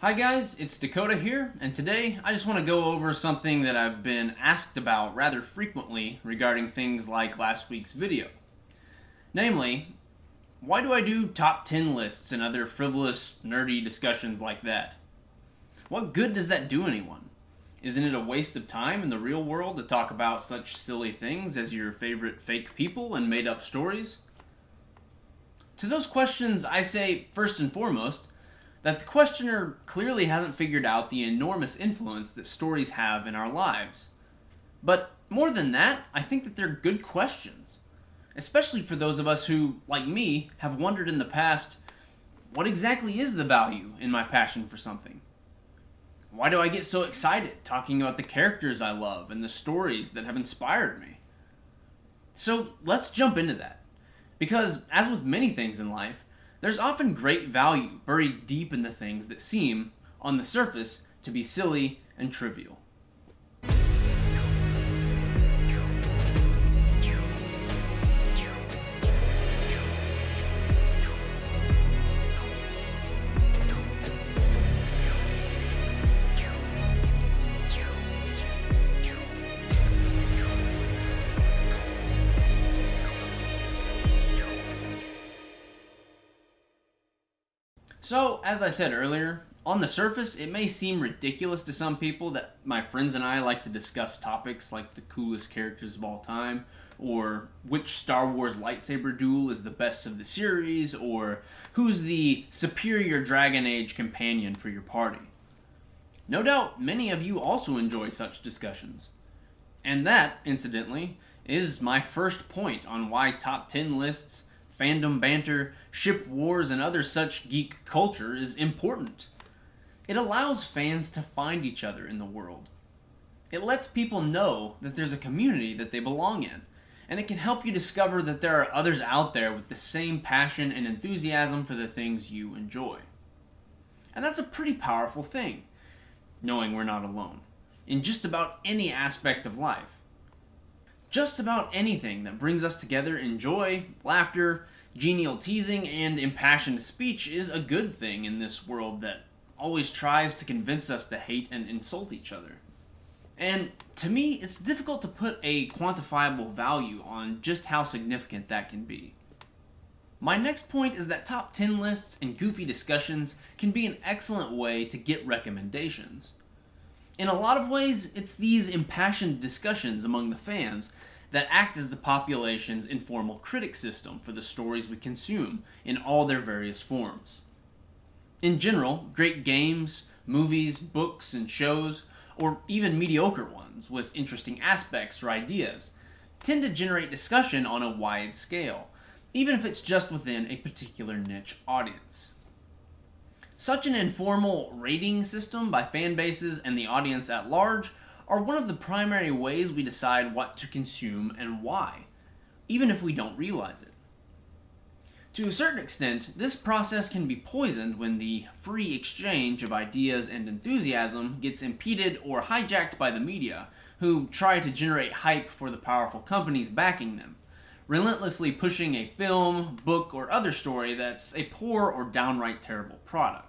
Hi guys, it's Dakota here, and today I just want to go over something that I've been asked about rather frequently regarding things like last week's video. Namely, why do I do top 10 lists and other frivolous, nerdy discussions like that? What good does that do anyone? Isn't it a waste of time in the real world to talk about such silly things as your favorite fake people and made-up stories? To those questions, I say, first and foremost, that the questioner clearly hasn't figured out the enormous influence that stories have in our lives. But more than that, I think that they're good questions. Especially for those of us who, like me, have wondered in the past, what exactly is the value in my passion for something? Why do I get so excited talking about the characters I love and the stories that have inspired me? So let's jump into that. Because, as with many things in life, there's often great value buried deep in the things that seem, on the surface, to be silly and trivial. So, as I said earlier, on the surface, it may seem ridiculous to some people that my friends and I like to discuss topics like the coolest characters of all time, or which Star Wars lightsaber duel is the best of the series, or who's the superior Dragon Age companion for your party. No doubt, many of you also enjoy such discussions. And that, incidentally, is my first point on why top 10 lists, fandom banter, ship wars, and other such geek culture is important. It allows fans to find each other in the world. It lets people know that there's a community that they belong in, and it can help you discover that there are others out there with the same passion and enthusiasm for the things you enjoy. And that's a pretty powerful thing, knowing we're not alone, in just about any aspect of life. Just about anything that brings us together in joy, laughter, genial teasing, and impassioned speech is a good thing in this world that always tries to convince us to hate and insult each other. And to me, it's difficult to put a quantifiable value on just how significant that can be. My next point is that top 10 lists and goofy discussions can be an excellent way to get recommendations. In a lot of ways, it's these impassioned discussions among the fans that act as the population's informal critic system for the stories we consume in all their various forms. In general, great games, movies, books, and shows, or even mediocre ones with interesting aspects or ideas, tend to generate discussion on a wide scale, even if it's just within a particular niche audience. Such an informal rating system by fan bases and the audience at large are one of the primary ways we decide what to consume and why, even if we don't realize it. To a certain extent, this process can be poisoned when the free exchange of ideas and enthusiasm gets impeded or hijacked by the media, who try to generate hype for the powerful companies backing them, relentlessly pushing a film, book, or other story that's a poor or downright terrible product.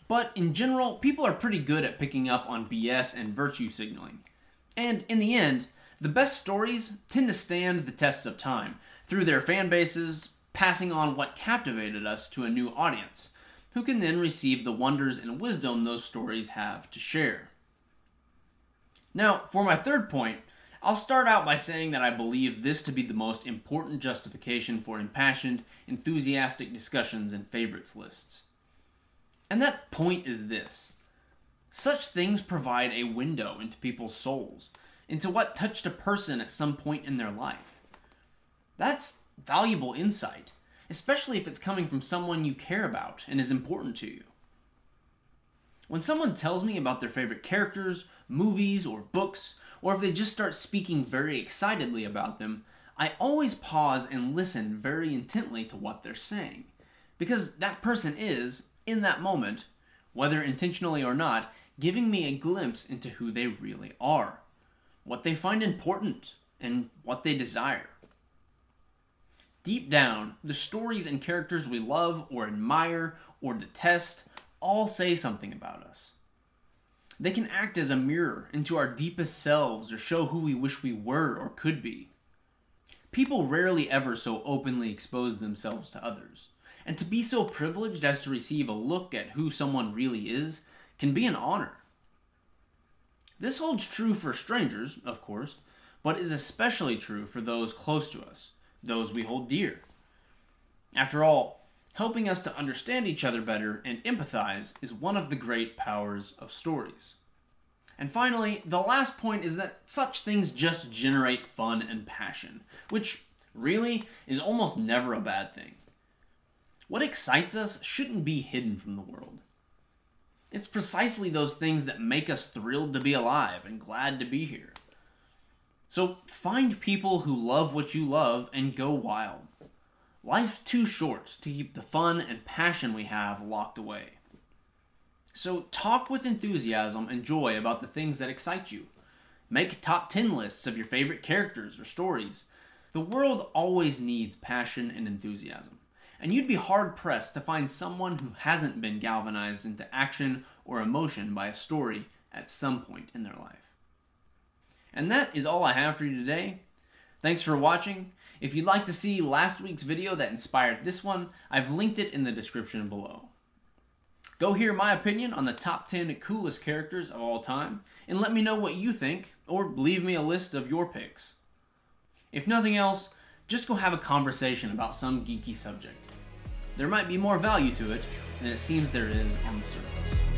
But in general, people are pretty good at picking up on BS and virtue signaling. And in the end, the best stories tend to stand the tests of time, through their fan bases, passing on what captivated us to a new audience, who can then receive the wonders and wisdom those stories have to share. Now, for my third point, I'll start out by saying that I believe this to be the most important justification for impassioned, enthusiastic discussions and favorites lists. And that point is this: such things provide a window into people's souls, into what touched a person at some point in their life. That's valuable insight, especially if it's coming from someone you care about and is important to you. When someone tells me about their favorite characters, movies, or books, or if they just start speaking very excitedly about them, I always pause and listen very intently to what they're saying, Because that person is, in that moment, whether intentionally or not, giving me a glimpse into who they really are, what they find important, and what they desire. Deep down, the stories and characters we love or admire or detest all say something about us. They can act as a mirror into our deepest selves or show who we wish we were or could be. People rarely ever so openly expose themselves to others, and to be so privileged as to receive a look at who someone really is can be an honor. This holds true for strangers, of course, but is especially true for those close to us, those we hold dear. After all, helping us to understand each other better and empathize is one of the great powers of stories. And finally, the last point is that such things just generate fun and passion, which really is almost never a bad thing. What excites us shouldn't be hidden from the world. It's precisely those things that make us thrilled to be alive and glad to be here. So find people who love what you love and go wild. Life's too short to keep the fun and passion we have locked away. So talk with enthusiasm and joy about the things that excite you. Make top 10 lists of your favorite characters or stories. The world always needs passion and enthusiasm, and you'd be hard-pressed to find someone who hasn't been galvanized into action or emotion by a story at some point in their life. And that is all I have for you today. Thanks for watching. If you'd like to see last week's video that inspired this one, I've linked it in the description below. Go hear my opinion on the top 10 coolest characters of all time, and let me know what you think, or leave me a list of your picks. If nothing else, just go have a conversation about some geeky subject. There might be more value to it than it seems there is on the surface.